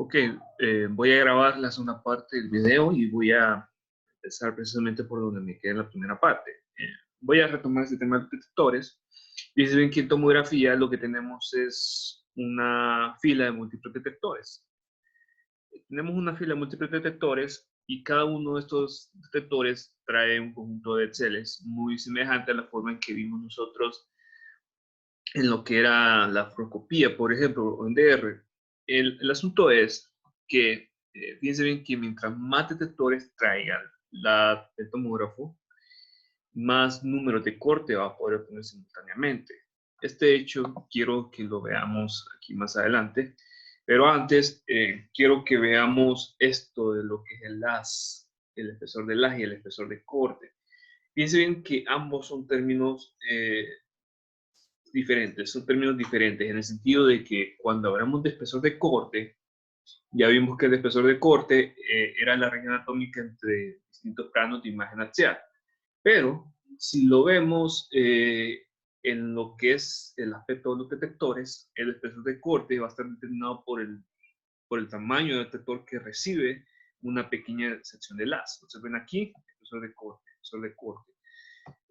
Ok, voy a grabar la segunda parte del video y voy a empezar precisamente por donde me quedé en la primera parte. Voy a retomar este tema de detectores. Y si ven que en tomografía lo que tenemos es una fila de múltiples detectores. Tenemos una fila de múltiples detectores y cada uno de estos detectores trae un conjunto de Exceles muy semejante a la forma en que vimos nosotros en lo que era la fluoroscopía, por ejemplo, o en DR. El asunto es que, fíjense bien que mientras más detectores traiga el tomógrafo, más números de corte va a poder obtener simultáneamente. Este hecho quiero que lo veamos aquí más adelante, pero antes quiero que veamos esto de lo que es el LAS, el espesor de LAS y el espesor de corte. Fíjense bien que ambos son términos diferentes, son términos diferentes en el sentido de que cuando hablamos de espesor de corte, ya vimos que el espesor de corte era la región atómica entre distintos planos de imagen axial. Pero si lo vemos en lo que es el aspecto de los detectores, el espesor de corte va a estar determinado por el tamaño del detector que recibe una pequeña sección de LAS. Observen aquí, espesor de corte, espesor de corte.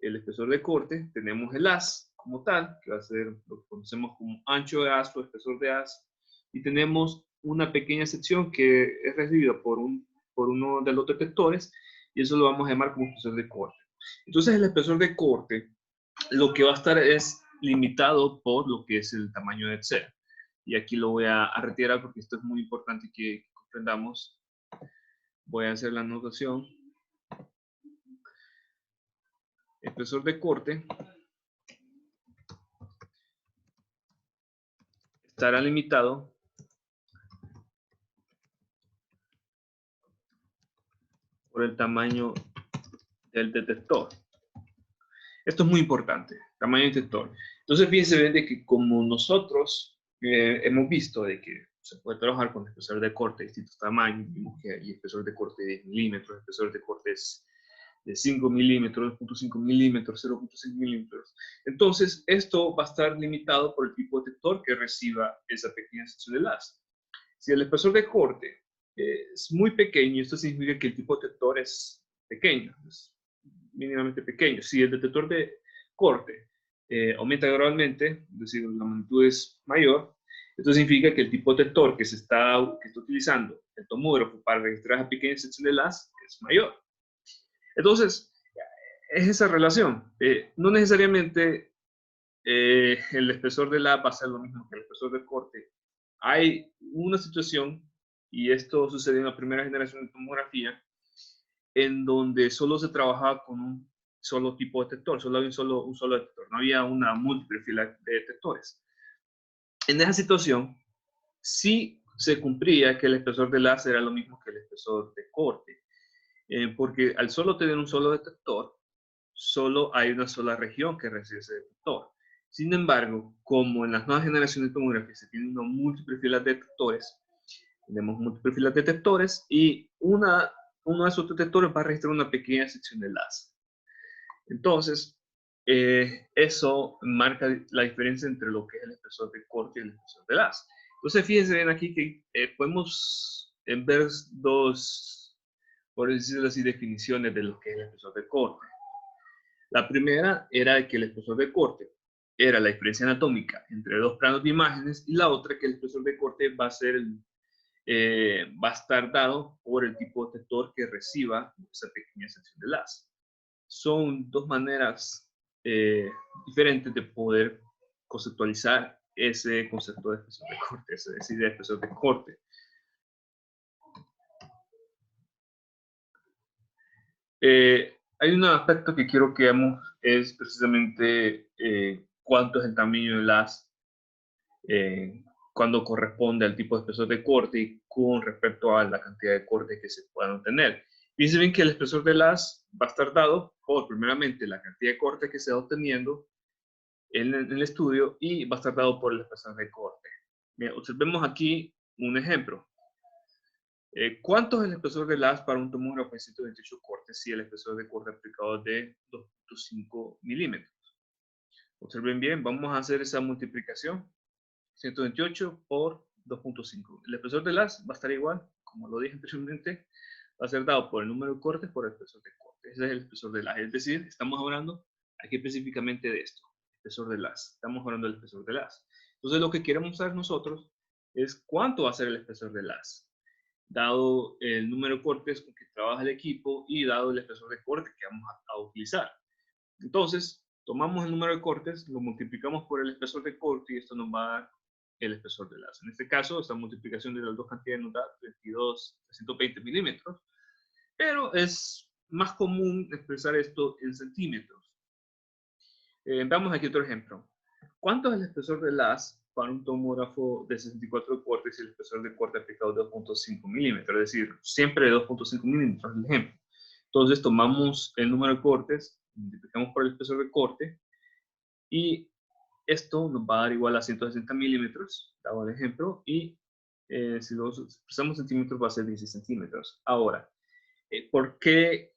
El espesor de corte, tenemos el haz como tal, que va a ser lo que conocemos como ancho de haz o espesor de haz, y tenemos una pequeña sección que es recibida por uno de los detectores, y eso lo vamos a llamar como espesor de corte. Entonces el espesor de corte, lo que va a estar es limitado por lo que es el tamaño de Excel. Y aquí lo voy a retirar porque esto es muy importante que comprendamos. Voy a hacer la anotación. Espesor de corte estará limitado por el tamaño del detector. Esto es muy importante, tamaño del detector. Entonces, fíjense bien de que como nosotros hemos visto de que se puede trabajar con espesor de corte de distintos tamaños, vimos que hay espesor de corte de 10 milímetros, espesor de corte de 5 milímetros, 2.5 milímetros, 0.6 milímetros. Entonces, esto va a estar limitado por el tipo de detector que reciba esa pequeña sección de LAS. Si el espesor de corte es muy pequeño, esto significa que el tipo de detector es pequeño, es mínimamente pequeño. Si el detector de corte aumenta gradualmente, es decir, la magnitud es mayor, esto significa que el tipo de detector que está utilizando el tomógrafo para registrar esa pequeña sección de LAS es mayor. Entonces, es esa relación. No necesariamente el espesor de LAS va a ser lo mismo que el espesor de corte. Hay una situación, y esto sucedió en la primera generación de tomografía, en donde solo se trabajaba con un solo tipo de detector, solo había un solo detector, no había una múltiple fila de detectores. En esa situación, sí se cumplía que el espesor de LAS era lo mismo que el espesor de corte, porque al solo tener un solo detector, solo hay una sola región que recibe ese detector. Sin embargo, como en las nuevas generaciones de tomografía se tienen una múltiple fila de detectores, tenemos múltiples filas de detectores y uno de esos detectores va a registrar una pequeña sección de LAS. Entonces, eso marca la diferencia entre lo que es el espesor de corte y el espesor de LAS. Entonces, fíjense bien aquí que podemos ver dos, por decirlo así, definiciones de lo que es el espesor de corte. La primera era que el espesor de corte era la diferencia anatómica entre dos planos de imágenes, y la otra que el espesor de corte va a estar dado por el tipo de detector que reciba esa pequeña sección de LAS. Son dos maneras diferentes de poder conceptualizar ese concepto de espesor de corte, es decir, de espesor de corte. Hay un aspecto que quiero que veamos, es precisamente cuánto es el tamaño del LAS cuando corresponde al tipo de espesor de corte y con respecto a la cantidad de corte que se puedan obtener. Fíjense bien que el espesor de LAS va a estar dado por, primeramente, la cantidad de corte que se va obteniendo en el estudio, y va a estar dado por el espesor de corte. Bien, observemos aquí un ejemplo. ¿Cuánto es el espesor de LAS para un tomógrafo de 128 cortes si el espesor de corte aplicado es de 2.5 milímetros? Observen bien, vamos a hacer esa multiplicación. 128 por 2.5. El espesor de las va a estar igual, como lo dije anteriormente, va a ser dado por el número de cortes por el espesor de cortes. Ese es el espesor de las. Es decir, estamos hablando aquí específicamente de esto, espesor de las. Estamos hablando del espesor de las. Entonces, lo que queremos saber nosotros es cuánto va a ser el espesor de las, dado el número de cortes con que trabaja el equipo y dado el espesor de corte que vamos a utilizar. Entonces, tomamos el número de cortes, lo multiplicamos por el espesor de corte y esto nos va a dar el espesor de las. En este caso, esta multiplicación de las dos cantidades nos da 320 milímetros, pero es más común expresar esto en centímetros. Veamos aquí otro ejemplo. ¿Cuánto es el espesor de las para un tomógrafo de 64 cortes y el espesor de corte aplicado de 2.5 milímetros? Es decir, siempre de 2.5 milímetros, el ejemplo. Entonces tomamos el número de cortes, multiplicamos por el espesor de corte y esto nos va a dar igual a 160 milímetros, dado el ejemplo, y si lo expresamos en centímetros va a ser 16 centímetros. Ahora, ¿por qué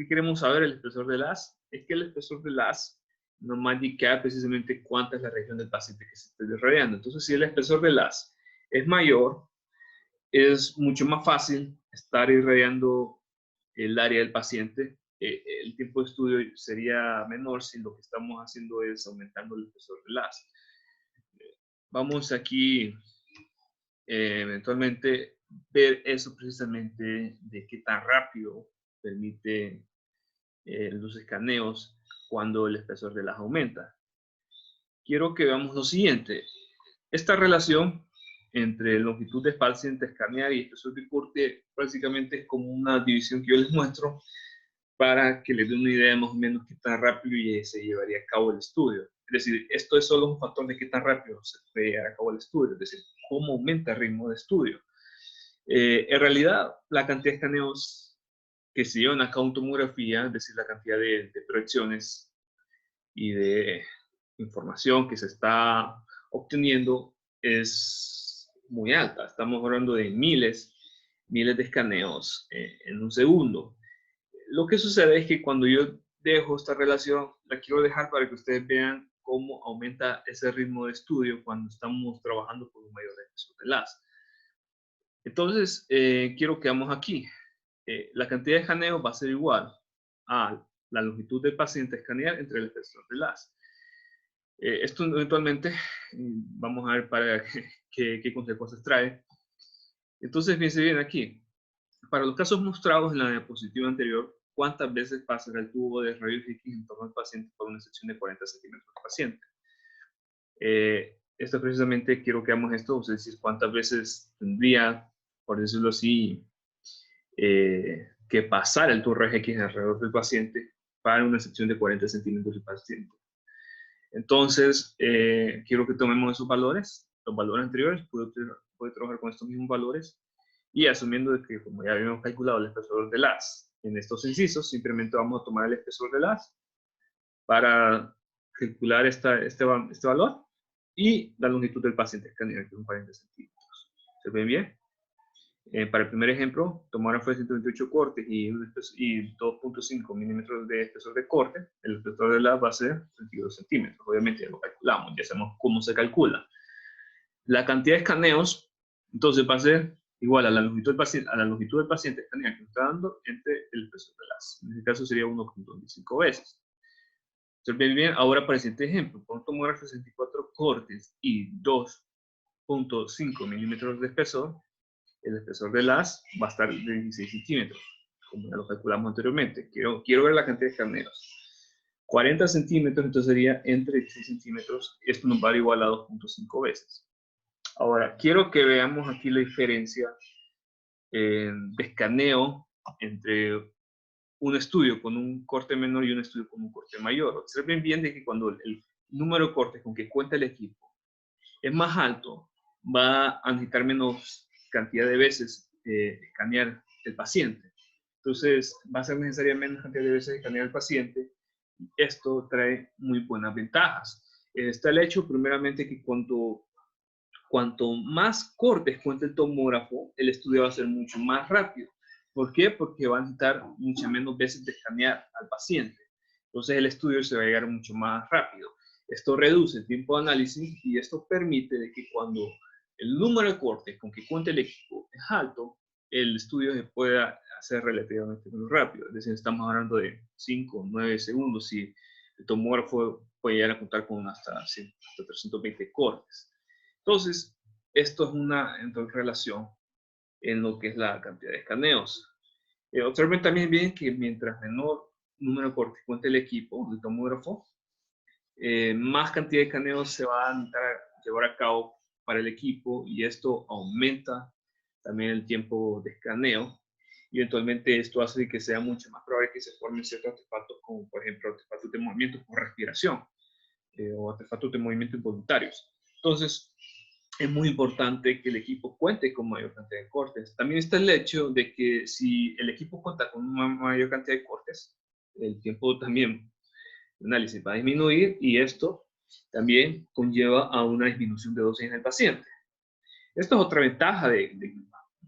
queremos saber el espesor de las? Es que el espesor de las nos va a indicar precisamente cuánta es la región del paciente que se esté irradiando. Entonces, si el espesor de las es mayor, es mucho más fácil estar irradiando el área del paciente. El tiempo de estudio sería menor si lo que estamos haciendo es aumentando el espesor de las. Vamos aquí eventualmente ver eso precisamente de qué tan rápido permite los escaneos cuando el espesor de las aumenta. Quiero que veamos lo siguiente. Esta relación entre longitud de paciente a escanear y espesor de corte básicamente es como una división que yo les muestro para que les dé una idea más o menos qué tan rápido se llevaría a cabo el estudio. Es decir, esto es solo un factor de qué tan rápido se puede llevar a cabo el estudio, es decir, cómo aumenta el ritmo de estudio. En realidad, la cantidad de escaneos que se llevan a cabo en tomografía, es decir, la cantidad de proyecciones y de información que se está obteniendo es muy alta. Estamos hablando de miles de escaneos en un segundo. Lo que sucede es que cuando yo dejo esta relación, la quiero dejar para que ustedes vean cómo aumenta ese ritmo de estudio cuando estamos trabajando con un mayor espesor de las. Entonces, quiero que veamos aquí. La cantidad de escaneos va a ser igual a la longitud del paciente a escanear entre el espesor de las. Esto eventualmente, vamos a ver para qué consecuencias trae. Entonces, fíjense bien aquí. Para los casos mostrados en la diapositiva anterior, ¿cuántas veces pasará el tubo de rayos X en torno al paciente por una sección de 40 centímetros del paciente? Esto precisamente quiero que hagamos esto, es decir, cuántas veces tendría, por decirlo así, que pasar el tubo de rayos X alrededor del paciente para una sección de 40 centímetros del paciente. Entonces, quiero que tomemos esos valores, los valores anteriores, puedo trabajar con estos mismos valores, y asumiendo de que, como ya habíamos calculado el espesor de las en estos incisos, simplemente vamos a tomar el espesor de las para calcular este valor y la longitud del paciente escaneado, que son 40 centímetros. ¿Se ven bien? Para el primer ejemplo, tomógrafo de 128 cortes y 2.5 milímetros de espesor de corte, el espesor de las va a ser 32 centímetros. Obviamente ya lo calculamos, ya sabemos cómo se calcula. La cantidad de escaneos, entonces, va a ser igual a la longitud del paciente escaneado que está dando entre el espesor de las. En este caso sería 1.25 veces. Observen bien, ahora para el siguiente ejemplo, con un tomógrafo de 64 cortes y 2.5 milímetros de espesor, el espesor de las va a estar de 16 centímetros, como ya lo calculamos anteriormente. Quiero ver la cantidad de escaneos. 40 centímetros, entonces sería entre 16 centímetros, esto nos va a dar igual a 2.5 veces. Ahora, quiero que veamos aquí la diferencia de escaneo entre un estudio con un corte menor y un estudio con un corte mayor. Observen bien de que cuando el número de cortes con que cuenta el equipo es más alto, va a necesitar menos cantidad de veces escanear el paciente. Entonces, va a ser necesaria menos cantidad de veces escanear el paciente. Esto trae muy buenas ventajas. Está el hecho, primeramente, que cuanto más cortes cuenta el tomógrafo, el estudio va a ser mucho más rápido. ¿Por qué? Porque va a necesitar muchas menos veces de escanear al paciente. Entonces el estudio se va a llegar mucho más rápido. Esto reduce el tiempo de análisis y esto permite de que cuando el número de cortes con que cuenta el equipo es alto, el estudio se pueda hacer relativamente muy rápido. Es decir, estamos hablando de 5 o 9 segundos y el tomógrafo puede llegar a contar con hasta 320 cortes. Entonces, esto es una relación en lo que es la cantidad de escaneos. Observen también bien que mientras menor número de cortes cuente el equipo, el tomógrafo, más cantidad de escaneos se va a llevar a cabo para el equipo y esto aumenta también el tiempo de escaneo y eventualmente esto hace que sea mucho más probable que se formen ciertos artefactos como por ejemplo artefactos de movimiento por respiración o artefactos de movimiento involuntarios. Entonces es muy importante que el equipo cuente con mayor cantidad de cortes. También está el hecho de que si el equipo cuenta con una mayor cantidad de cortes, el tiempo también de análisis va a disminuir y esto también conlleva a una disminución de dosis en el paciente. Esto es otra ventaja de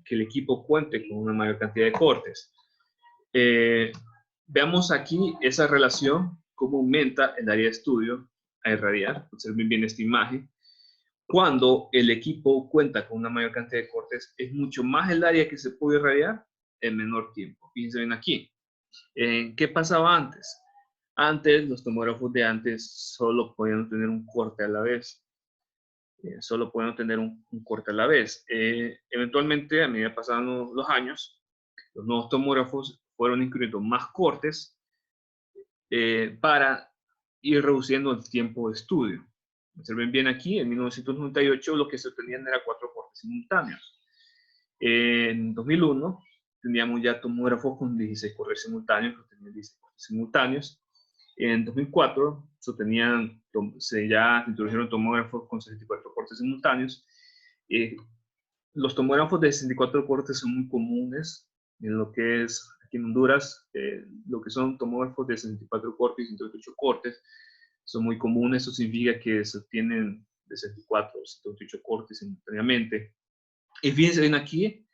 que el equipo cuente con una mayor cantidad de cortes. Veamos aquí esa relación, cómo aumenta el área de estudio a irradiar. Observen bien esta imagen. Cuando el equipo cuenta con una mayor cantidad de cortes, es mucho más el área que se puede irradiar en menor tiempo. Fíjense bien aquí. ¿Qué pasaba antes? Antes, los tomógrafos de antes solo podían tener un corte a la vez. Solo podían tener un corte a la vez. Eventualmente, a medida que pasaban los años, los nuevos tomógrafos fueron incluyendo más cortes para ir reduciendo el tiempo de estudio. Observen bien aquí, en 1998 lo que se obtenían era 4 cortes simultáneos. En 2001 teníamos ya tomógrafos con 16 cortes simultáneos, que tenían 16 cortes simultáneos. En 2004 ya se introdujeron tomógrafos con 64 cortes simultáneos. Los tomógrafos de 64 cortes son muy comunes en lo que es aquí en Honduras. Lo que son tomógrafos de 64 cortes y 128 cortes son muy comunes. Eso significa que se obtienen de 64 o 128 cortes simultáneamente. Y fíjense bien aquí,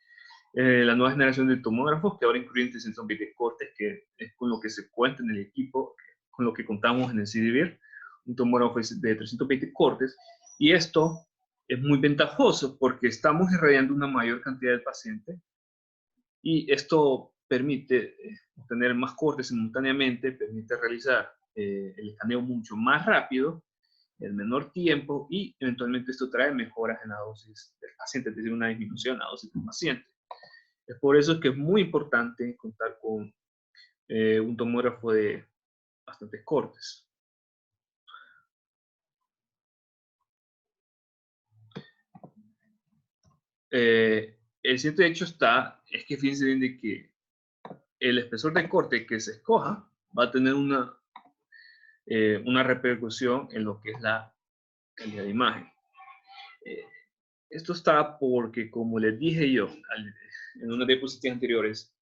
la nueva generación de tomógrafos que ahora incluyen 320 cortes, que es con lo que se cuenta en el equipo, con lo que contamos en el CDVIR, un tomógrafo de 320 cortes, y esto es muy ventajoso porque estamos irradiando una mayor cantidad del paciente y esto permite obtener más cortes simultáneamente, permite realizar el escaneo mucho más rápido, en menor tiempo y eventualmente esto trae mejoras en la dosis del paciente, es decir, una disminución en la dosis del paciente. Es por eso que es muy importante contar con un tomógrafo de bastantes cortes. El siguiente hecho es que fíjense bien de que el espesor de corte que se escoja va a tener una repercusión en lo que es la calidad de imagen. Esto está porque, como les dije yo en unas diapositivas anteriores,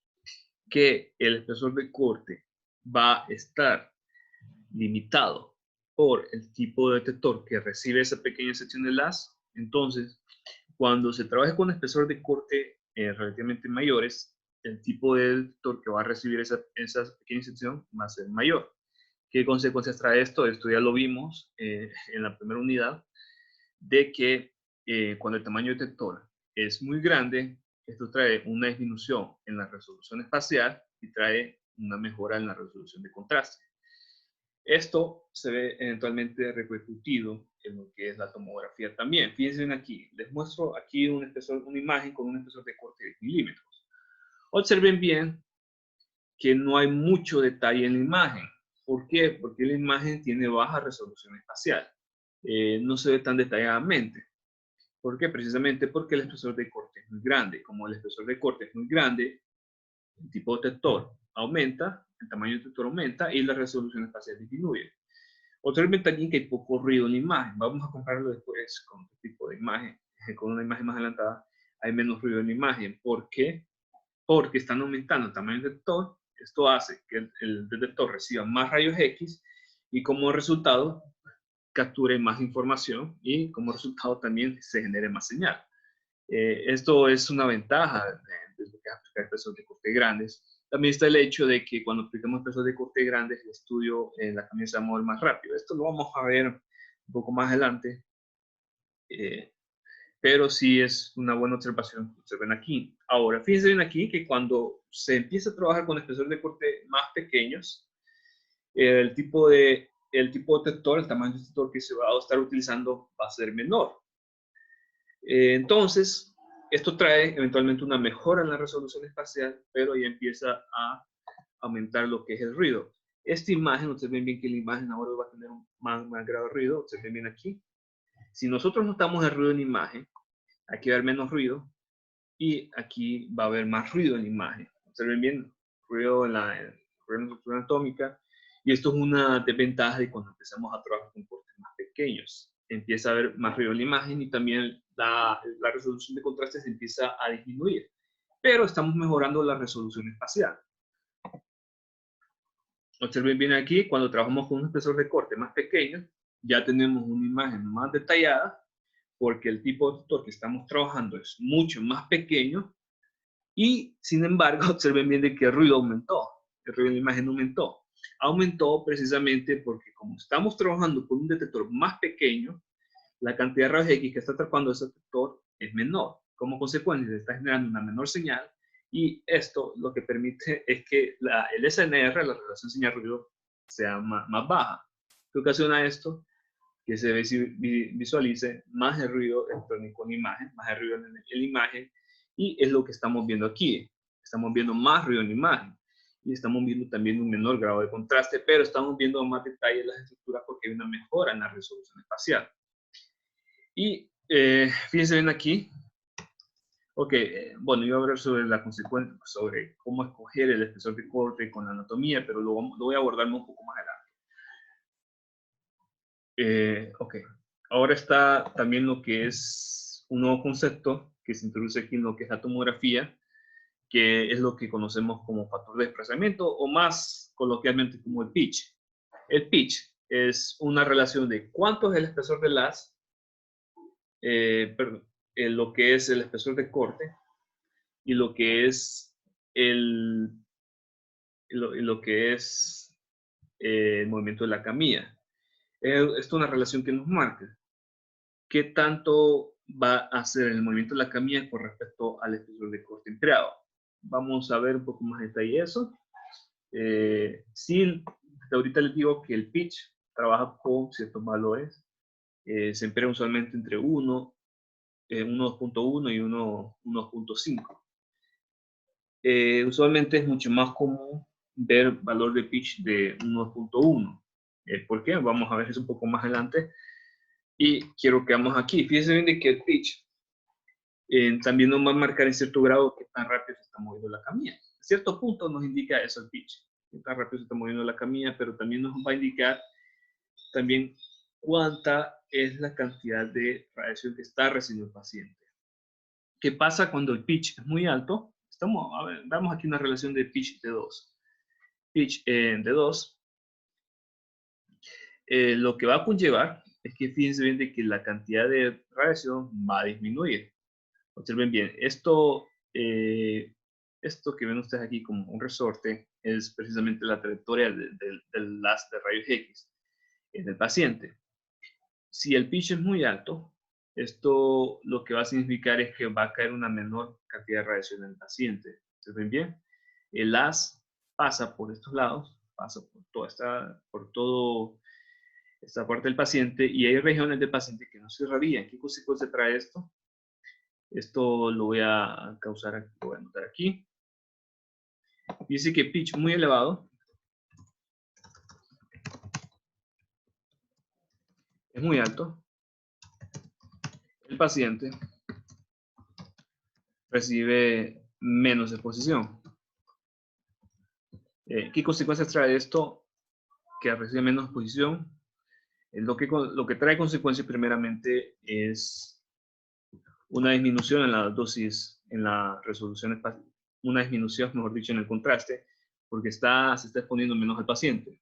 que el espesor de corte va a estar limitado por el tipo de detector que recibe esa pequeña sección de LAS. Entonces, cuando se trabaje con espesor de corte relativamente mayores, el tipo de detector que va a recibir esa pequeña sección va a ser mayor. ¿Qué consecuencias trae esto? Esto ya lo vimos en la primera unidad, de que cuando el tamaño del detector es muy grande, esto trae una disminución en la resolución espacial y trae una mejora en la resolución de contraste. Esto se ve eventualmente repercutido en lo que es la tomografía también. Fíjense aquí, les muestro aquí una imagen con un espesor de corte de 10 milímetros. Observen bien que no hay mucho detalle en la imagen. ¿Por qué? Porque la imagen tiene baja resolución espacial. No se ve tan detalladamente. ¿Por qué? Precisamente porque el espesor de corte es muy grande. Como el espesor de corte es muy grande, el tipo de detector aumenta, el tamaño del detector aumenta y la resolución espacial disminuye. Observen también que hay poco ruido en la imagen. Vamos a compararlo después con otro tipo de imagen. Con una imagen más adelantada hay menos ruido en la imagen. ¿Por qué? Porque están aumentando el tamaño del detector. Esto hace que el detector reciba más rayos X y como resultado capture más información y como resultado también se genere más señal. Esto es una ventaja de lo que es aplicar espesores de corte grandes. También está el hecho de que cuando aplicamos espesores de corte grandes, el estudio en la camisa se va a mover más rápido. Esto lo vamos a ver un poco más adelante, pero sí es una buena observación que observen aquí. Ahora, fíjense bien aquí que cuando se empieza a trabajar con espesores de corte más pequeños, el tipo de detector, el tamaño del detector que se va a estar utilizando va a ser menor. Entonces, esto trae eventualmente una mejora en la resolución espacial, pero ya empieza a aumentar lo que es el ruido. Esta imagen, observen bien que la imagen ahora va a tener un más grado de ruido, observen bien aquí. Si nosotros notamos el ruido en la imagen, aquí va a haber menos ruido y aquí va a haber más ruido en la imagen. Observen bien, ruido en la estructura anatómica, y esto es una desventaja de cuando empezamos a trabajar con cortes más pequeños. Empieza a haber más ruido en la imagen y también la resolución de contraste se empieza a disminuir, pero estamos mejorando la resolución espacial. Observen bien aquí, cuando trabajamos con un espesor de corte más pequeño, ya tenemos una imagen más detallada, porque el tipo de detector que estamos trabajando es mucho más pequeño, y sin embargo, observen bien de que el ruido aumentó, el ruido de la imagen aumentó. Aumentó precisamente porque como estamos trabajando con un detector más pequeño, la cantidad de rayos X que está atrapando ese detector es menor. Como consecuencia, se está generando una menor señal, y esto lo que permite es que el SNR, la relación señal-ruido, sea más baja. ¿Qué ocasiona esto? Que se visualice más el ruido electrónico en la imagen, más el ruido en la imagen, y es lo que estamos viendo aquí. Estamos viendo más ruido en la imagen, y estamos viendo también un menor grado de contraste, pero estamos viendo más detalle en las estructuras porque hay una mejora en la resolución espacial. Y fíjense bien aquí. Ok, bueno, yo voy a hablar sobre la consecuencia, sobre cómo escoger el espesor de corte con la anatomía, pero lo voy a abordar un poco más adelante. Ok, ahora está también lo que es un nuevo concepto que se introduce aquí en lo que es la tomografía, que es lo que conocemos como factor de desplazamiento, o más coloquialmente como el pitch. El pitch es una relación de cuánto es el espesor del haz, lo que es el espesor de corte, y lo que es lo que es el movimiento de la camilla. Esto es una relación que nos marca qué tanto va a hacer el movimiento de la camilla con respecto al espesor de corte empleado. Vamos a ver un poco más detalle eso. Sí, ahorita les digo que el pitch trabaja con ciertos valores. Se emplea usualmente entre 1, 1.1 y 1.5. Usualmente es mucho más común ver valor de pitch de 1.1. ¿Por qué? Vamos a ver eso un poco más adelante. Y quiero que vamos aquí. Fíjense bien de que el pitch también nos va a marcar en cierto grado qué tan rápido se está moviendo la camilla. A cierto punto nos indica eso el pitch, qué tan rápido se está moviendo la camilla, pero también nos va a indicar también cuánta es la cantidad de radiación que está recibiendo el paciente. ¿Qué pasa cuando el pitch es muy alto? Vamos aquí una relación de pitch de 2. Pitch de 2, lo que va a conllevar es que fíjense bien de que la cantidad de radiación va a disminuir. Observen bien, esto que ven ustedes aquí como un resorte es precisamente la trayectoria del haz de rayos X en el paciente. Si el pitch es muy alto, esto lo que va a significar es que va a caer una menor cantidad de radiación en el paciente. ¿Observen bien? El haz pasa por estos lados, pasa por toda esta parte del paciente, y hay regiones del paciente que no se irradian. ¿Qué consecuencia trae esto? Esto lo voy a lo voy a anotar aquí. Dice que pitch muy elevado es muy alto. El paciente recibe menos exposición. ¿Qué consecuencias trae esto? Que recibe menos exposición. Lo que trae consecuencias primeramente es una disminución en la dosis, en la resolución, una disminución, mejor dicho, en el contraste, porque se está exponiendo menos al paciente.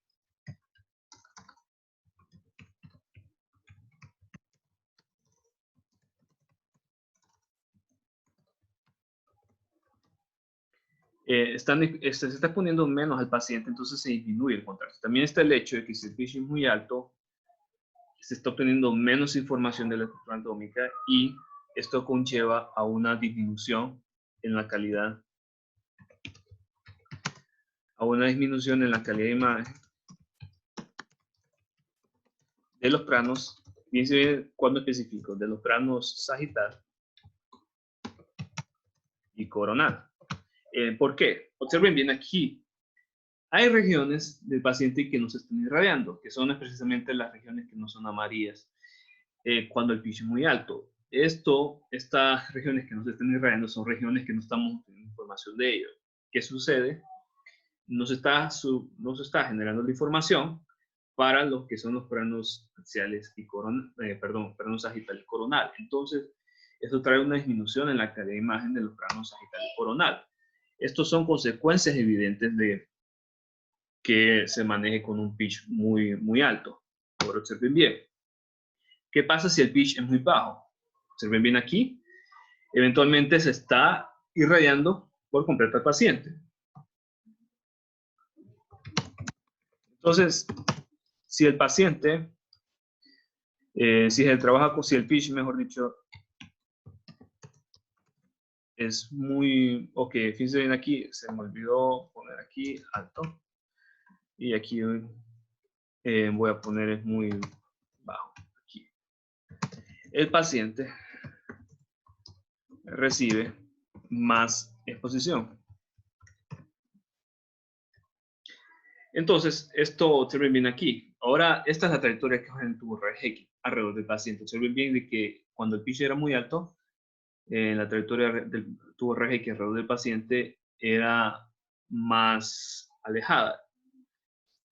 Se está exponiendo menos al paciente, entonces se disminuye el contraste. También está el hecho de que si el pitch es muy alto, se está obteniendo menos información de la estructura anatómica y esto conlleva a una disminución en la calidad, de imagen de los planos, fíjense bien cuando especifico, de los planos sagital y coronal. ¿Por qué? Observen bien aquí. Hay regiones del paciente que no se están irradiando, que son precisamente las regiones que no son amarillas, cuando el pitch es muy alto. Estas regiones que no se están irradiando son regiones que no estamos teniendo información de ellos. ¿Qué sucede? No se está generando la información para los que son los planos axiales y planos sagital y coronal. Entonces, esto trae una disminución en la calidad de imagen de los planos sagital y coronal. Estos son consecuencias evidentes de que se maneje con un pitch muy, muy alto. Ahora observen bien. ¿Qué pasa si el pitch es muy bajo? Observen bien aquí. Eventualmente se está irradiando por completo al paciente. Entonces, si el paciente, si el pitch, mejor dicho, es muy, ok, fíjense bien aquí, se me olvidó poner aquí alto. Y aquí voy a poner es muy bajo. Aquí. El paciente recibe más exposición. Entonces, esto observen bien aquí. Ahora, esta es la trayectoria que va en el tubo rayos X alrededor del paciente. Observen bien de que cuando el pitch era muy alto, la trayectoria del tubo rayos X alrededor del paciente era más alejada.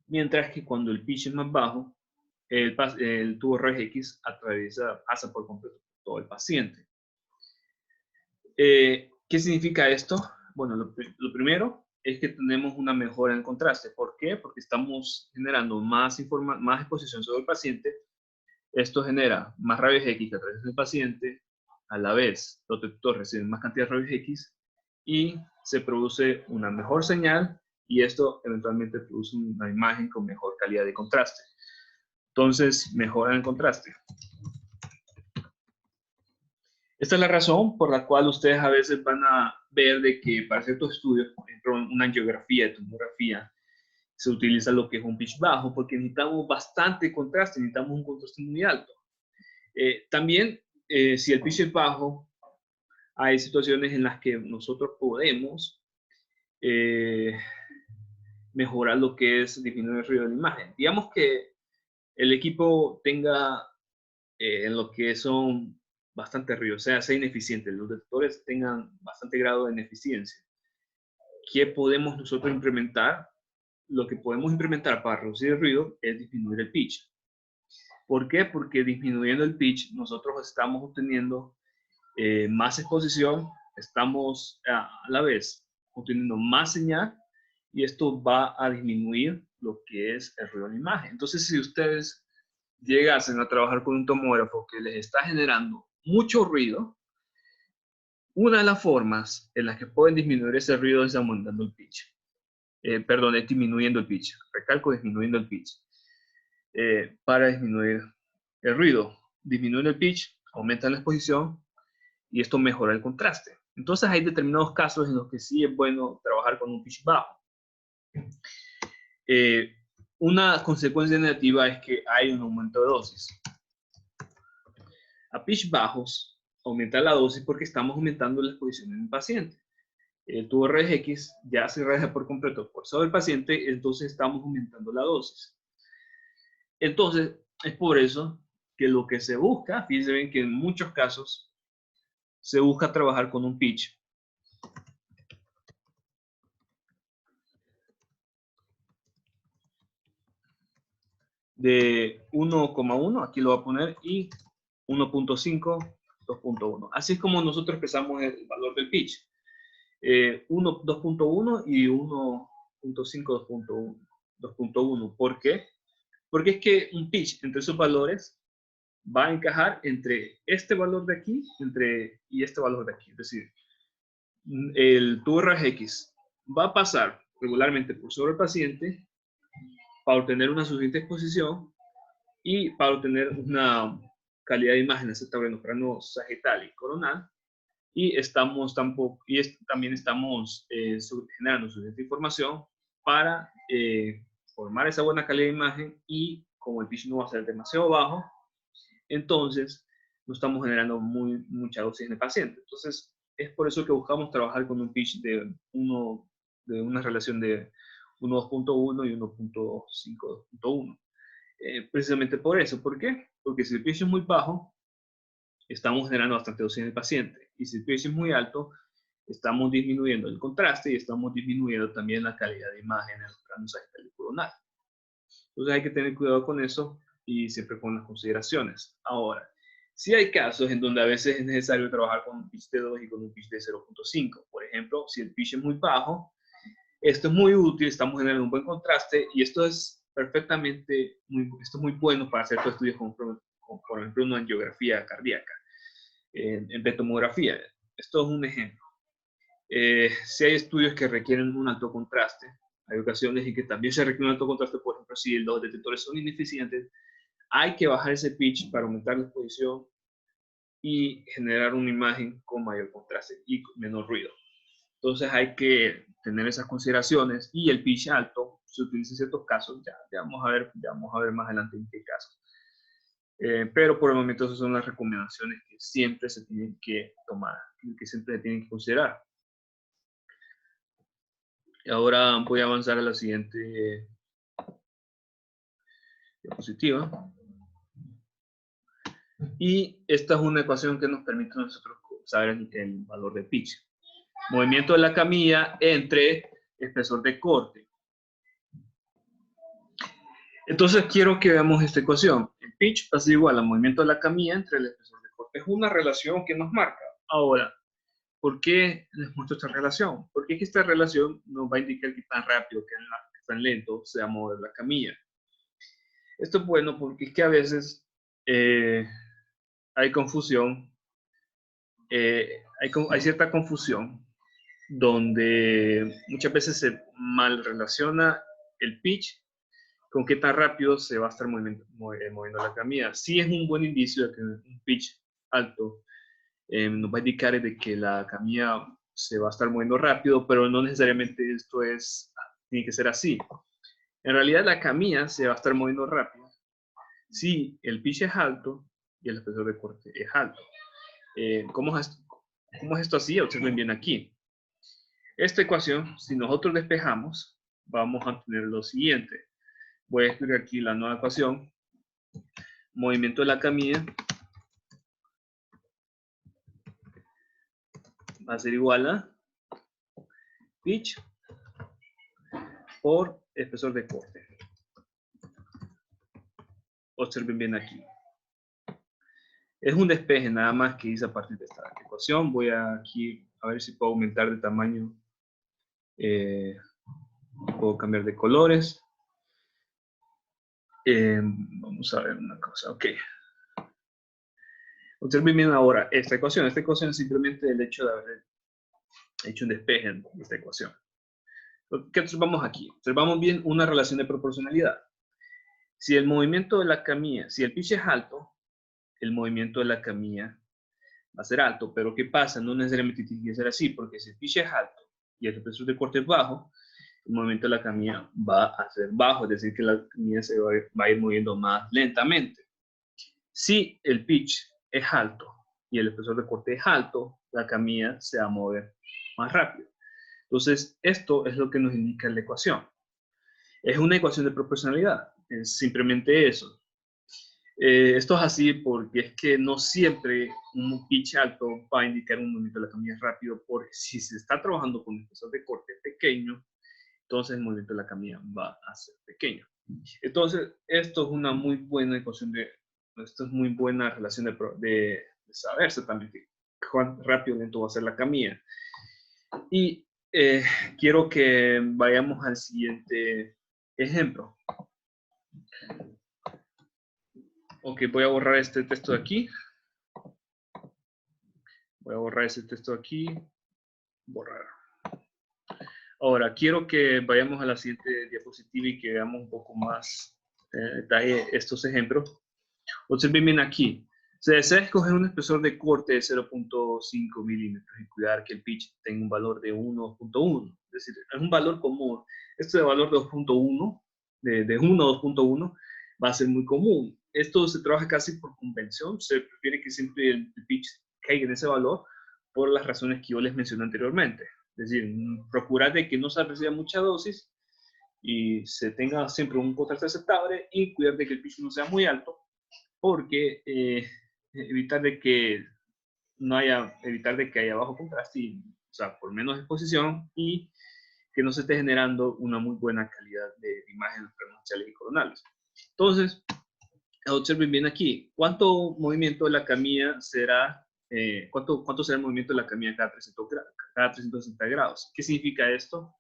Mientras que cuando el pitch es más bajo, el tubo rayos X pasa por completo todo el paciente. ¿Qué significa esto? Bueno, lo primero es que tenemos una mejora en el contraste. ¿Por qué? Porque estamos generando más exposición sobre el paciente. Esto genera más rayos X que atraviesa el paciente. A la vez, los detectores reciben más cantidad de rayos X y se produce una mejor señal y esto eventualmente produce una imagen con mejor calidad de contraste. Entonces, mejora el contraste. Esta es la razón por la cual ustedes a veces van a ver de que para ciertos estudios, por ejemplo, una angiografía de tomografía, se utiliza lo que es un pitch bajo porque necesitamos bastante contraste, necesitamos un contraste muy alto. También, si el pitch es bajo, hay situaciones en las que nosotros podemos mejorar lo que es disminuir el ruido de la imagen. Digamos que el equipo tenga en lo que son bastante ruido, o sea ineficiente, los detectores tengan bastante grado de ineficiencia. ¿Qué podemos nosotros implementar? Lo que podemos implementar para reducir el ruido es disminuir el pitch. ¿Por qué? Porque disminuyendo el pitch nosotros estamos obteniendo más exposición, estamos a la vez obteniendo más señal y esto va a disminuir lo que es el ruido de la imagen. Entonces, si ustedes llegasen a trabajar con un tomógrafo que les está generando mucho ruido, una de las formas en las que pueden disminuir ese ruido es aumentando el pitch. Es disminuyendo el pitch. Recalco, disminuyendo el pitch. Para disminuir el ruido, disminuir el pitch, aumenta la exposición y esto mejora el contraste. Entonces hay determinados casos en los que sí es bueno trabajar con un pitch bajo. Una consecuencia negativa es que hay un aumento de dosis. A pitch bajos aumenta la dosis porque estamos aumentando la exposición en el paciente. El tubo rayos X ya se irradia por completo por sobre el paciente, entonces estamos aumentando la dosis. Entonces, es por eso que lo que se busca, fíjense bien que en muchos casos se busca trabajar con un pitch de 1,1, aquí lo voy a poner, y 1.5, 2.1. Así es como nosotros empezamos el valor del pitch. 2.1 y 1.5, 2.1. ¿Por qué? Porque es que un pitch entre esos valores va a encajar entre este valor de aquí y este valor de aquí. Es decir, el tubo rayos X va a pasar regularmente por sobre el paciente para obtener una suficiente exposición Y para obtener una calidad de imagen aceptable en los planos sagital y coronal, y también estamos generando suficiente información para formar esa buena calidad de imagen, y como el pitch no va a ser demasiado bajo, entonces no estamos generando mucha dosis en el paciente. Entonces es por eso que buscamos trabajar con un pitch de una relación de 1.2.1 y 1.5.2.1. Precisamente por eso. ¿Por qué? Porque si el pitch es muy bajo, estamos generando bastante dosis en el paciente. Y si el pitch es muy alto, estamos disminuyendo el contraste y estamos disminuyendo también la calidad de imagen en los planos sagital y coronal. Entonces hay que tener cuidado con eso y siempre con las consideraciones. Ahora, sí hay casos en donde a veces es necesario trabajar con un pitch de 2 y con un pitch de 0.5. Por ejemplo, si el pitch es muy bajo, esto es muy útil, estamos generando un buen contraste, y esto es esto es muy bueno para hacer estudios como por ejemplo una angiografía cardíaca, en petomografía. Esto es un ejemplo. Si hay estudios que requieren un alto contraste, hay ocasiones en que también se requiere un alto contraste. Por ejemplo, si los detectores son ineficientes, hay que bajar ese pitch para aumentar la exposición y generar una imagen con mayor contraste y menor ruido. Entonces hay que tener esas consideraciones, y el pitch alto se utiliza en ciertos casos. Ya vamos a ver más adelante en qué casos. Pero por el momento esas son las recomendaciones que siempre se tienen que tomar, que siempre se tienen que considerar. Y ahora voy a avanzar a la siguiente diapositiva. Y esta es una ecuación que nos permite a nosotros saber el valor de pitch. Movimiento de la camilla entre espesor de corte. Entonces quiero que veamos esta ecuación. El pitch es igual al movimiento de la camilla entre el espesor de corte. Es una relación que nos marca. Ahora, ¿por qué les muestro esta relación? Porque esta relación nos va a indicar qué tan rápido, qué tan lento se va a mover la camilla. Esto es bueno porque es que a veces hay confusión, hay cierta confusión donde muchas veces se mal relaciona el pitch con qué tan rápido se va a estar moviendo la camilla. Sí es un buen indicio de que un pitch alto nos va a indicar de que la camilla se va a estar moviendo rápido, pero no necesariamente tiene que ser así. En realidad la camilla se va a estar moviendo rápido si el pitch es alto y el espesor de corte es alto. ¿Cómo es esto así? Observen bien aquí. Esta ecuación, si nosotros despejamos, vamos a tener lo siguiente. Voy a escribir aquí la nueva ecuación. Movimiento de la camilla va a ser igual a pitch por espesor de corte. Observen bien aquí. Es un despeje nada más que hice a partir de esta ecuación. Voy aquí a ver si puedo aumentar de tamaño. Puedo cambiar de colores. Vamos a ver una cosa. Ok. Observen bien ahora esta ecuación. Esta ecuación es simplemente el hecho de haber hecho un despeje en esta ecuación. ¿Qué observamos aquí? Observamos bien una relación de proporcionalidad. Si el movimiento de la camilla, si el pitch es alto, el movimiento de la camilla va a ser alto. Pero ¿qué pasa? No necesariamente tiene que ser así, porque si el pitch es alto y el espesor de corte es bajo, el movimiento de la camilla va a ser bajo, es decir, que la camilla se va a ir moviendo más lentamente. Si el pitch es alto y el espesor de corte es alto, la camilla se va a mover más rápido. Entonces, esto es lo que nos indica la ecuación. Es una ecuación de proporcionalidad, es simplemente eso. Esto es así porque es que no siempre un pitch alto va a indicar un movimiento de la camilla rápido, porque si se está trabajando con un espesor de corte pequeño, entonces el movimiento de la camilla va a ser pequeño. Entonces, esto es una muy buena ecuación esto es muy buena relación de saberse también cuán rápido o lento va a ser la camilla. Y quiero que vayamos al siguiente ejemplo. Ok, voy a borrar este texto de aquí. Voy a borrar ese texto de aquí. Borrar. Ahora, quiero que vayamos a la siguiente diapositiva y que veamos un poco más detalle estos ejemplos. Observen bien aquí. Se desea escoger un espesor de corte de 0.5 milímetros y cuidar que el pitch tenga un valor de 1.1. Es decir, es un valor común. Esto de valor de 2.1, de 1 a 2.1, va a ser muy común. Esto se trabaja casi por convención. Se prefiere que siempre el pitch caiga en ese valor por las razones que yo les mencioné anteriormente. Es decir, procurar de que no se reciba mucha dosis y se tenga siempre un contraste aceptable y cuidar de que el pitch no sea muy alto, porque evitar de que haya bajo contraste, o sea, por menos exposición, y que no se esté generando una muy buena calidad de imagen faciales y coronales. Entonces, observen bien aquí, ¿cuánto movimiento de la camilla será, cuánto será el movimiento de la camilla cada 360 grados? ¿Qué significa esto?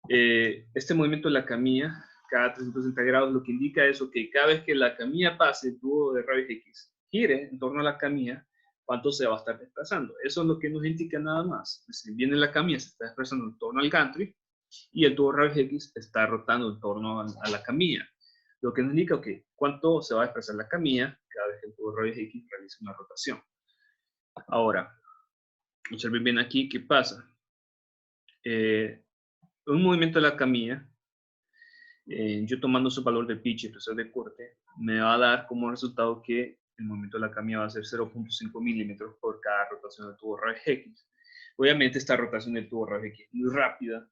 Este movimiento de la camilla cada 360 grados lo que indica es que cada vez que la camilla pase el tubo de rayos X gire en torno a la camilla, cuánto se va a estar desplazando. Eso es lo que nos indica nada más. Si viene la camilla, se está desplazando en torno al gantry y el tubo de rayos X está rotando en torno a la camilla. Lo que nos indica cuánto se va a desplazar la camilla cada vez que el tubo de rayos X realiza una rotación. Ahora, observen bien aquí qué pasa. Un movimiento de la camilla, yo tomando su valor de pitch y espesor de corte, me va a dar como resultado que el movimiento de la camilla va a ser 0.5 milímetros por cada rotación del tubo rayos X. Obviamente esta rotación del tubo rayos X es muy rápida,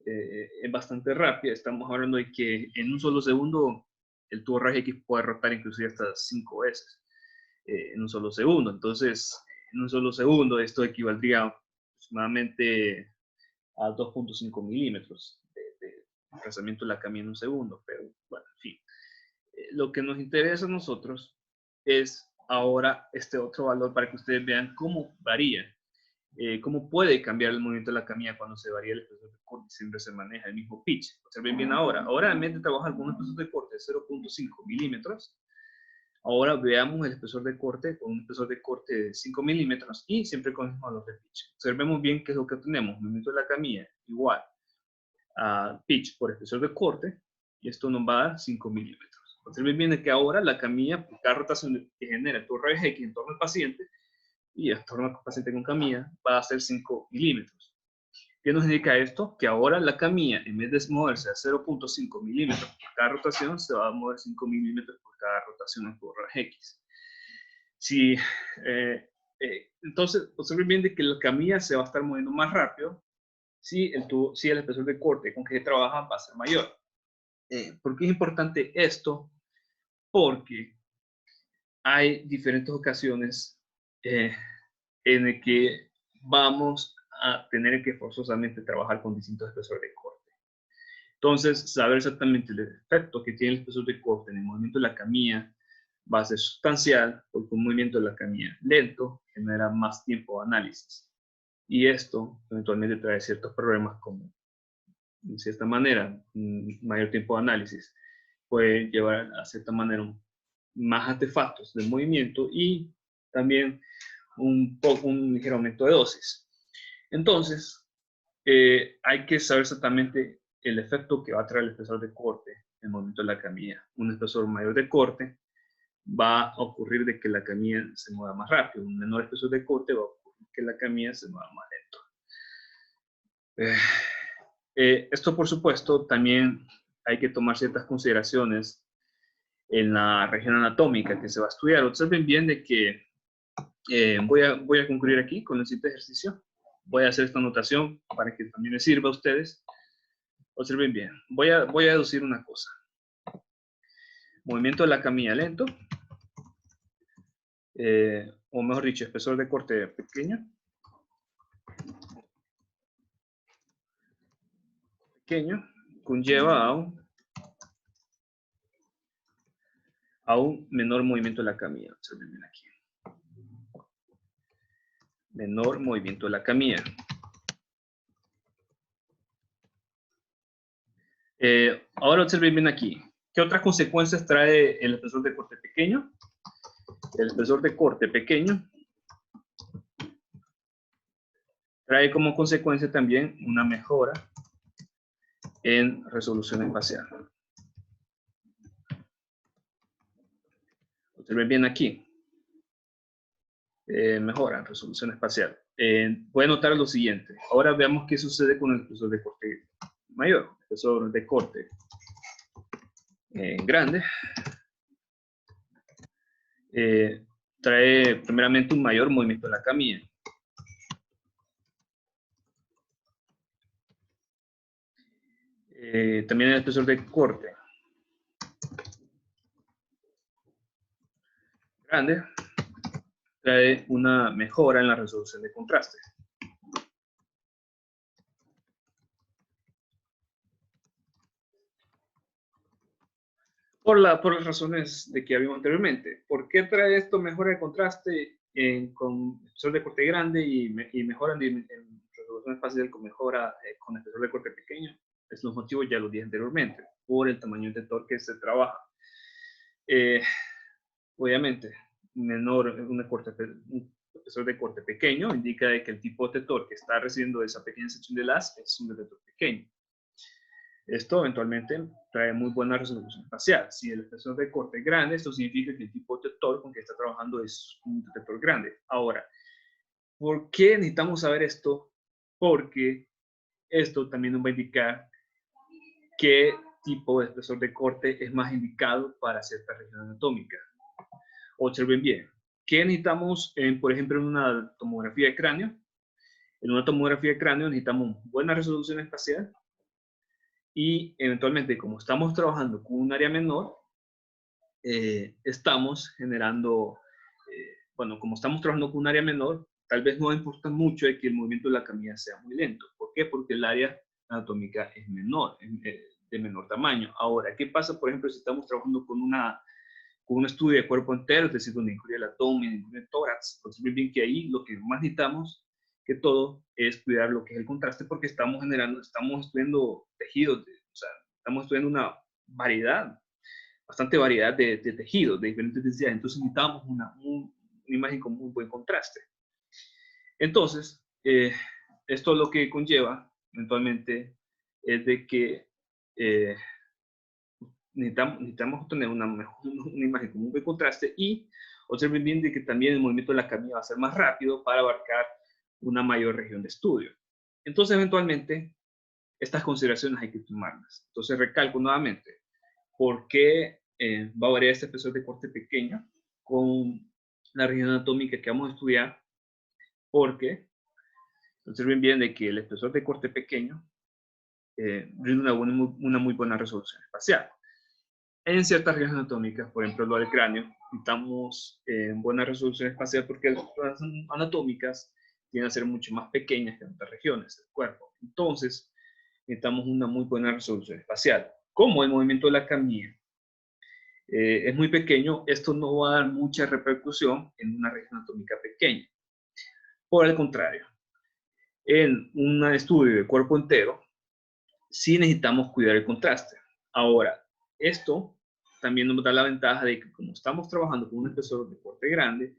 es bastante rápida. Estamos hablando de que en un solo segundo el tubo rayos X puede rotar inclusive hasta 5 veces en un solo segundo. Entonces, en un solo segundo esto equivaldría aproximadamente a 2.5 milímetros de desplazamiento de la camilla en un segundo. Pero bueno, en fin. Lo que nos interesa a nosotros es ahora este otro valor para que ustedes vean cómo varía, cómo puede cambiar el movimiento de la camilla cuando se varía el espesor de corte, siempre se maneja el mismo pitch. Observen bien ahora. Ahora en vez de trabajar con un espesor de corte de 0.5 milímetros, ahora veamos el espesor de corte con un espesor de corte de 5 milímetros y siempre con el mismo valor de pitch. Observemos bien qué es lo que tenemos. Movimiento de la camilla igual a pitch por espesor de corte, y esto nos va a dar 5 milímetros. Observen bien que ahora la camilla, por cada rotación que genera el tubo rayos X en torno al paciente y en torno al paciente con camilla, va a ser 5 milímetros. ¿Qué nos indica esto? Que ahora la camilla, en vez de moverse a 0.5 milímetros por cada rotación, se va a mover 5 milímetros por cada rotación del tubo rayos X. Si, entonces, observen bien de que la camilla se va a estar moviendo más rápido si el espesor de corte con que se trabaja va a ser mayor. ¿Por qué es importante esto? Porque hay diferentes ocasiones en las que vamos a tener que forzosamente trabajar con distintos espesores de corte. Entonces, saber exactamente el efecto que tiene el espesor de corte en el movimiento de la camilla va a ser sustancial, porque un movimiento de la camilla lento genera más tiempo de análisis. Y esto eventualmente trae ciertos problemas como, de cierta manera, un mayor tiempo de análisis puede llevar a cierta manera más artefactos de movimiento y también un ligero aumento de dosis. Entonces, hay que saber exactamente el efecto que va a traer el espesor de corte en el movimiento de la camilla. Un espesor mayor de corte va a ocurrir de que la camilla se mueva más rápido. Un menor espesor de corte va a ocurrir que la camilla se mueva más lento. Esto, por supuesto, también hay que tomar ciertas consideraciones en la región anatómica que se va a estudiar. Observen bien de que voy a concluir aquí con el siguiente ejercicio. Voy a hacer esta anotación para que también les sirva a ustedes. Observen bien. Voy a deducir una cosa. Movimiento de la camilla lento. O mejor dicho, espesor de corte pequeño. Conlleva a un menor movimiento de la camilla. Observen bien aquí. Menor movimiento de la camilla. Ahora observen bien aquí. ¿Qué otras consecuencias trae el espesor de corte pequeño? El espesor de corte pequeño trae como consecuencia también una mejora en resolución espacial. Observen bien aquí. Mejora resolución espacial. Voy a notar lo siguiente. Ahora veamos qué sucede con el espesor de corte mayor, espesor de corte grande. Trae primeramente un mayor movimiento de la camilla. También el espesor de corte grande trae una mejora en la resolución de contraste. Por las razones de que habíamos anteriormente. ¿Por qué trae esto mejora de contraste con espesor de corte grande y mejora en resolución espacial con mejora con espesor de corte pequeño? Es los motivos ya los dije anteriormente, por el tamaño del detector que se trabaja. Obviamente, un espesor de corte pequeño indica que el tipo de detector que está recibiendo esa pequeña sección de haz es un detector pequeño. Esto eventualmente trae muy buena resolución espacial. Si el espesor de corte es grande, esto significa que el tipo de detector con que está trabajando es un detector grande. Ahora, ¿por qué necesitamos saber esto? Porque esto también nos va a indicar qué tipo de espesor de corte es más indicado para cierta región anatómica. Observen bien. ¿Qué necesitamos, por ejemplo, en una tomografía de cráneo? En una tomografía de cráneo necesitamos buena resolución espacial y eventualmente, como estamos trabajando con un área menor, estamos generando, bueno, como estamos trabajando con un área menor, tal vez no importa mucho de que el movimiento de la camilla sea muy lento. ¿Por qué? Porque el área anatómica es menor, de menor tamaño. Ahora, ¿qué pasa, por ejemplo, si estamos trabajando con un estudio de cuerpo entero, es decir, donde incluye el abdomen, incluye el tórax? Entonces, bien que ahí lo que más necesitamos que todo es cuidar lo que es el contraste, porque estamos estudiando tejidos, o sea, estamos estudiando una bastante variedad de tejidos, de diferentes densidades. Entonces necesitamos una imagen con muy buen contraste. Entonces, esto lo que conlleva eventualmente es de que necesitamos obtener una imagen con muy buen contraste y observen bien de que también el movimiento de la camilla va a ser más rápido para abarcar una mayor región de estudio. Entonces, eventualmente, estas consideraciones hay que tomarlas. Entonces, recalco nuevamente, ¿por qué va a variar este espesor de corte pequeño con la región anatómica que vamos a estudiar? Porque observen bien de que el espesor de corte pequeño brinda una muy buena resolución espacial. En ciertas regiones anatómicas, por ejemplo lo del cráneo, necesitamos buena resolución espacial porque las estructuras anatómicas tienden a ser mucho más pequeñas que en otras regiones del cuerpo. Entonces, necesitamos una muy buena resolución espacial. Como el movimiento de la camilla es muy pequeño, esto no va a dar mucha repercusión en una región anatómica pequeña. Por el contrario, en un estudio de cuerpo entero, sí necesitamos cuidar el contraste. Ahora, esto también nos da la ventaja de que como estamos trabajando con un espesor de corte grande,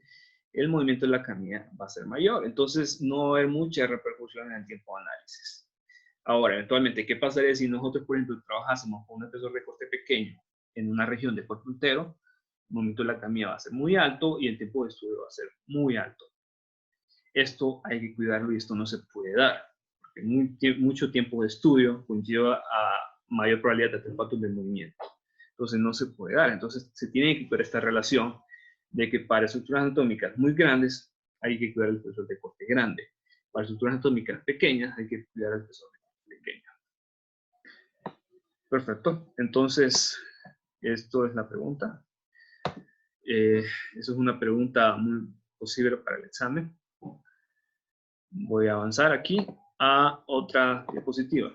el movimiento de la camilla va a ser mayor. Entonces, no va a haber mucha repercusión en el tiempo de análisis. Ahora, eventualmente, ¿qué pasaría si nosotros, por ejemplo, trabajásemos con un espesor de corte pequeño en una región de cuerpo entero? El movimiento de la camilla va a ser muy alto y el tiempo de estudio va a ser muy alto. Esto hay que cuidarlo y esto no se puede dar. Porque mucho tiempo de estudio conlleva a mayor probabilidad de artefactos del movimiento. Entonces no se puede dar. Entonces se tiene que cuidar esta relación de que para estructuras anatómicas muy grandes hay que cuidar el espesor de corte grande. Para estructuras anatómicas pequeñas hay que cuidar el espesor de corte pequeño. Perfecto. Entonces, esto es la pregunta. Eso es una pregunta muy posible para el examen. Voy a avanzar aquí a otra diapositiva.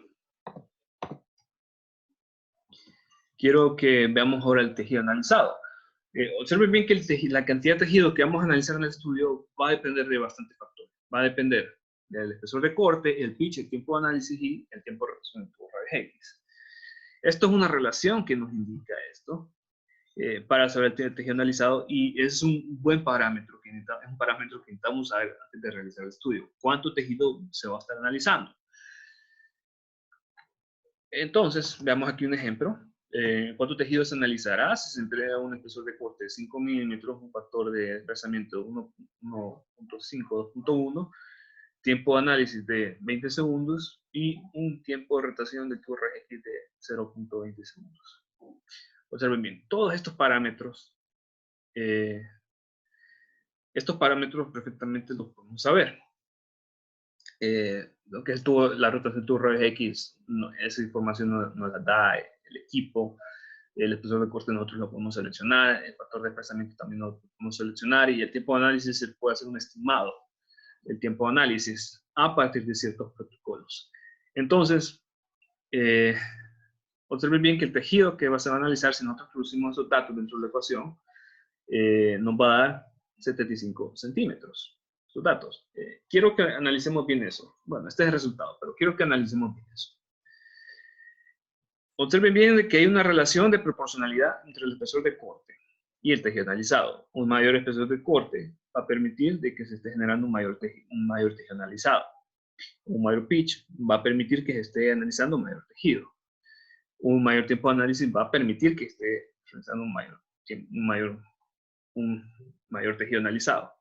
Quiero que veamos ahora el tejido analizado. Observen bien que la cantidad de tejido que vamos a analizar en el estudio va a depender de bastantes factores. Va a depender del espesor de corte, el pitch, el tiempo de análisis y el tiempo de resolución por rayos X. Esto es una relación que nos indica esto para saber el tejido analizado y es un buen parámetro, es un parámetro que necesitamos saber antes de realizar el estudio. ¿Cuánto tejido se va a estar analizando? Entonces, veamos aquí un ejemplo. ¿Cuánto tejido se analizará? Si se entrega un espesor de corte de 5 milímetros, un factor de desplazamiento de 1.5, 2.1, tiempo de análisis de 20 segundos y un tiempo de rotación de tubo rayos X de 0.20 segundos. Observen bien, todos estos parámetros perfectamente los podemos saber. Lo que es la rotación de tubo rayos X, esa información nos la da el equipo. El espesor de corte nosotros lo podemos seleccionar, el factor de desplazamiento también lo podemos seleccionar, y el tiempo de análisis se puede hacer un estimado del tiempo de análisis a partir de ciertos protocolos. Entonces, observen bien que el tejido que se va a analizar, si nosotros producimos esos datos dentro de la ecuación, nos va a dar 75 centímetros. Sus datos. Quiero que analicemos bien eso. Bueno, este es el resultado, pero quiero que analicemos bien eso. Observen bien que hay una relación de proporcionalidad entre el espesor de corte y el tejido analizado. Un mayor espesor de corte va a permitir de que se esté generando un mayor tejido analizado. Un mayor pitch va a permitir que se esté analizando un mayor tejido. Un mayor tiempo de análisis va a permitir que esté realizando un mayor tejido analizado.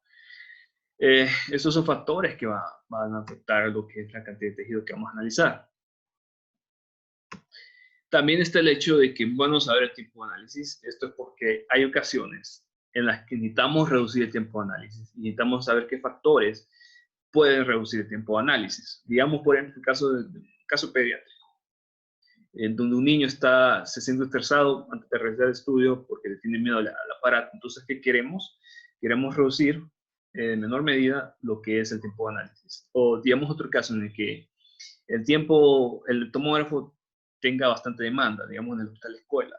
Estos son factores que van a afectar lo que es la cantidad de tejido que vamos a analizar. También está el hecho de que es bueno saber el tiempo de análisis. Esto es porque hay ocasiones en las que necesitamos reducir el tiempo de análisis. Y necesitamos saber qué factores pueden reducir el tiempo de análisis. Digamos, por ejemplo, el caso pediátrico, en donde un niño se siente estresado antes de realizar el estudio porque le tiene miedo al aparato. Entonces, ¿qué queremos? Queremos reducir en menor medida lo que es el tiempo de análisis. O digamos otro caso en el que el tomógrafo tenga bastante demanda, digamos en el hospital de escuela,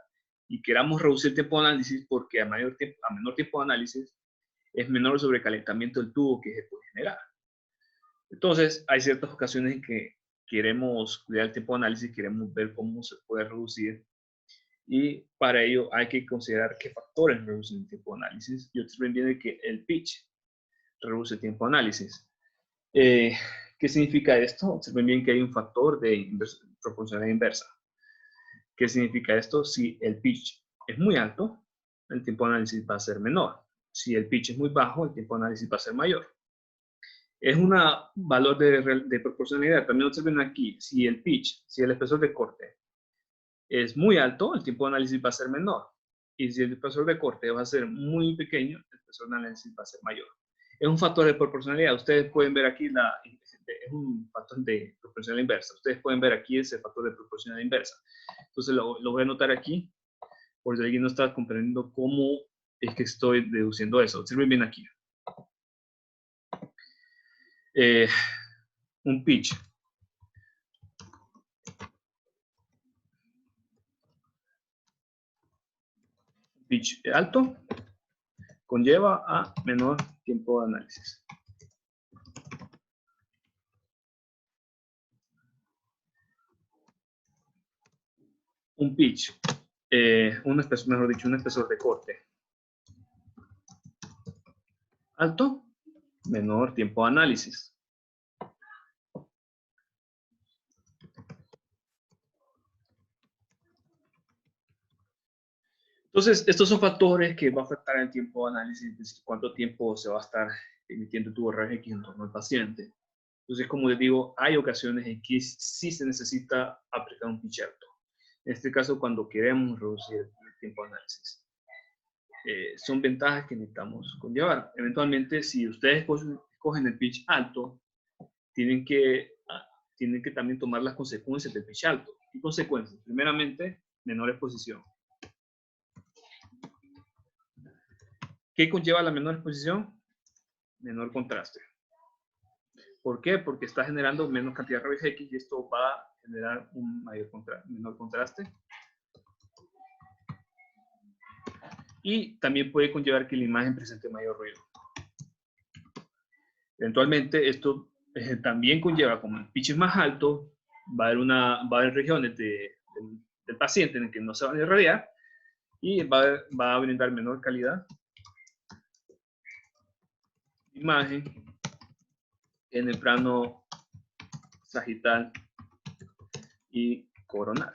y queramos reducir el tiempo de análisis porque a menor tiempo de análisis es menor el sobrecalentamiento del tubo que se puede generar. Entonces, hay ciertas ocasiones en que queremos cuidar el tiempo de análisis, queremos ver cómo se puede reducir, y para ello hay que considerar qué factores reducen el tiempo de análisis. Y observen bien que el pitch reduce el tiempo de análisis. ¿Qué significa esto? Observen bien que hay un factor de proporcionalidad inversa. ¿Qué significa esto? Si el pitch es muy alto, el tiempo de análisis va a ser menor. Si el pitch es muy bajo, el tiempo de análisis va a ser mayor. Es un valor de proporcionalidad. También observen aquí, si el espesor de corte es muy alto, el tiempo de análisis va a ser menor. Y si el espesor de corte va a ser muy pequeño, el espesor de análisis va a ser mayor. Es un factor de proporcionalidad. Ustedes pueden ver aquí, es un factor de proporcionalidad inversa. Ustedes pueden ver aquí ese factor de proporcionalidad inversa. Entonces lo voy a anotar aquí, por si alguien no está comprendiendo cómo es que estoy deduciendo eso. Observen bien aquí. Un pitch. Pitch alto conlleva a menor tiempo de análisis. Un pitch, un espesor de corte alto, menor tiempo de análisis. Entonces, estos son factores que van a afectar el tiempo de análisis, es decir, cuánto tiempo se va a estar emitiendo tubo rayos X en torno al paciente. Entonces, como les digo, hay ocasiones en que sí se necesita aplicar un pitch alto. En este caso, cuando queremos reducir el tiempo de análisis. Son ventajas que necesitamos conllevar. Eventualmente, si ustedes cogen el pitch alto, tienen que también tomar las consecuencias del pitch alto. ¿Qué consecuencias? Primeramente, menor exposición. ¿Qué conlleva la menor exposición? Menor contraste. ¿Por qué? Porque está generando menos cantidad de rayos X y esto va a generar un menor contraste. Y también puede conllevar que la imagen presente mayor ruido. Eventualmente, esto también conlleva, como el pitch es más alto, va a haber regiones del paciente en el que no se van a irradiar y va a brindar menor calidad de imagen en el plano sagital y coronal.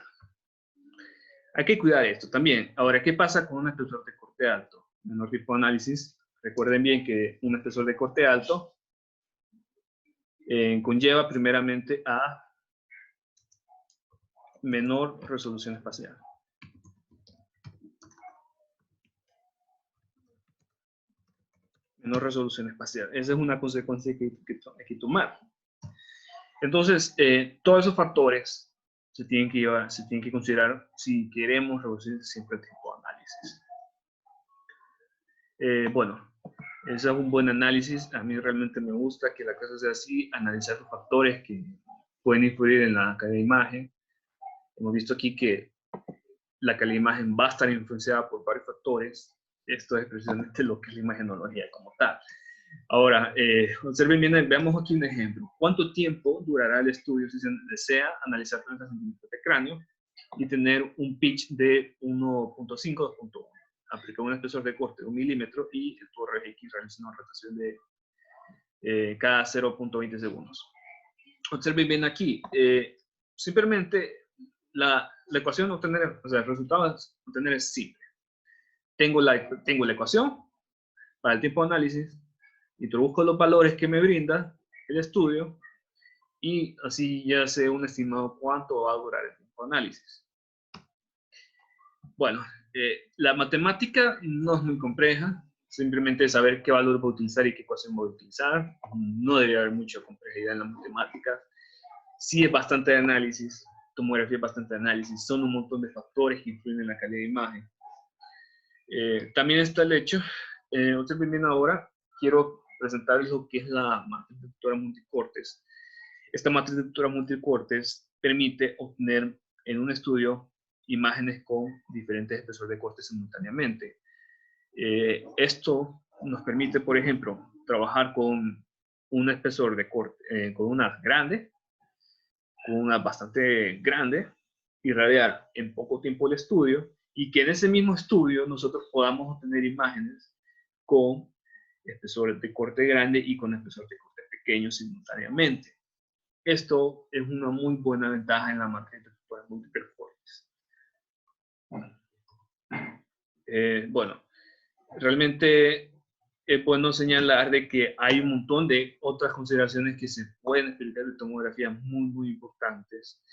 Hay que cuidar esto también. Ahora, ¿qué pasa con un espesor de corte alto? Menor tipo de análisis. Recuerden bien que un espesor de corte alto conlleva primeramente a menor resolución espacial. Menor resolución espacial. Esa es una consecuencia que hay que tomar. Entonces, todos esos factores se tienen que considerar si queremos reducir siempre el tiempo de análisis. Bueno, ese es un buen análisis. A mí realmente me gusta que la cosa sea así, analizar los factores que pueden influir en la calidad de imagen. Hemos visto aquí que la calidad de imagen va a estar influenciada por varios factores. Esto es precisamente lo que es la imagenología como tal. Ahora, observen bien, veamos aquí un ejemplo. ¿Cuánto tiempo durará el estudio si se desea analizar 30 centímetros de cráneo y tener un pitch de 1.5, 2.1? Aplica un espesor de corte de 1 milímetro y el tubo RX realiza una rotación de cada 0.20 segundos. Observen bien aquí, simplemente la ecuación de obtener, o sea, el resultado de obtener es simple. Tengo la ecuación para el tiempo de análisis, introduzco los valores que me brinda el estudio y así ya sé un estimado cuánto va a durar el tiempo de análisis. Bueno, la matemática no es muy compleja, simplemente saber qué valor voy a utilizar y qué ecuación voy a utilizar. No debería haber mucha complejidad en la matemática. Sí es bastante de análisis, tomografía es bastante de análisis, son un montón de factores que influyen en la calidad de imagen. También está el hecho, observen bien ahora, quiero presentarles lo que es la matriz de detectora multicortes. Esta matriz de detectora multicortes permite obtener en un estudio imágenes con diferentes espesores de corte simultáneamente. Esto nos permite, por ejemplo, trabajar con un espesor de corte, con una grande, con una bastante grande, irradiar en poco tiempo el estudio y que en ese mismo estudio nosotros podamos obtener imágenes con espesores de corte grande y con espesor de corte pequeño simultáneamente. Esto es una muy buena ventaja en la matriz de detectores multicortes. Bueno, realmente es bueno señalar de que hay un montón de otras consideraciones que se pueden explicar de tomografía muy importantes.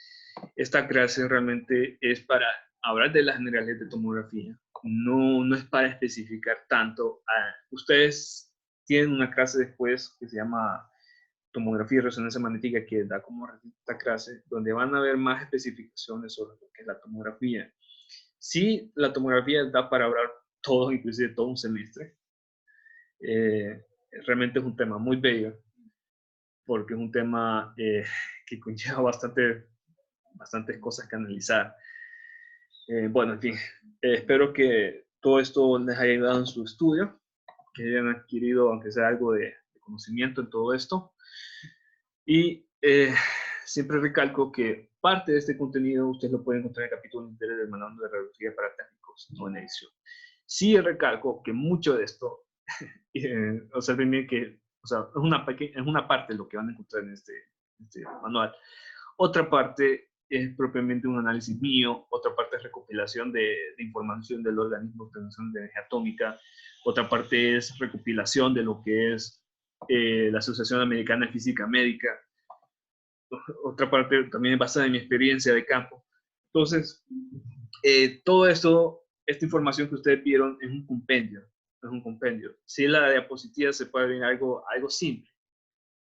Esta clase realmente es para hablar de las generalidades de tomografía, no es para especificar tanto. Ustedes tienen una clase después que se llama tomografía y resonancia magnética que da como esta clase, donde van a ver más especificaciones sobre lo que es la tomografía. Sí, la tomografía da para hablar todo, inclusive todo un semestre. Realmente es un tema muy bello, porque es un tema que conlleva bastantes cosas que analizar. Bueno, en fin, espero que todo esto les haya ayudado en su estudio, que hayan adquirido, aunque sea algo de conocimiento en todo esto. Y siempre recalco que parte de este contenido ustedes lo pueden encontrar en el capítulo de interés del manual de radiología para técnicos no en edición. Sí recalco que mucho de esto, observen bien que es una parte de lo que van a encontrar en este manual. Otra parte es propiamente un análisis mío, otra parte es recopilación de información del organismo de obtención de energía atómica, otra parte es recopilación de lo que es la Asociación Americana de Física Médica, otra parte también es basada en mi experiencia de campo. Entonces, todo esto, esta información que ustedes vieron es un compendio, es un compendio. Si la diapositiva se puede ver algo simple,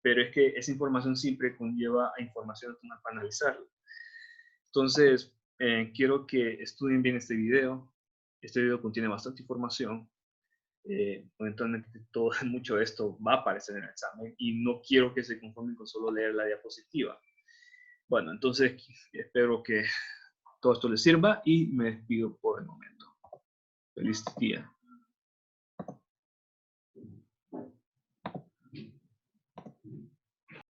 pero es que esa información simple conlleva a información para analizarla. Entonces, quiero que estudien bien este video. Este video contiene bastante información. Eventualmente mucho de esto va a aparecer en el examen y no quiero que se conformen con solo leer la diapositiva. Bueno, entonces espero que todo esto les sirva y me despido por el momento. Feliz día.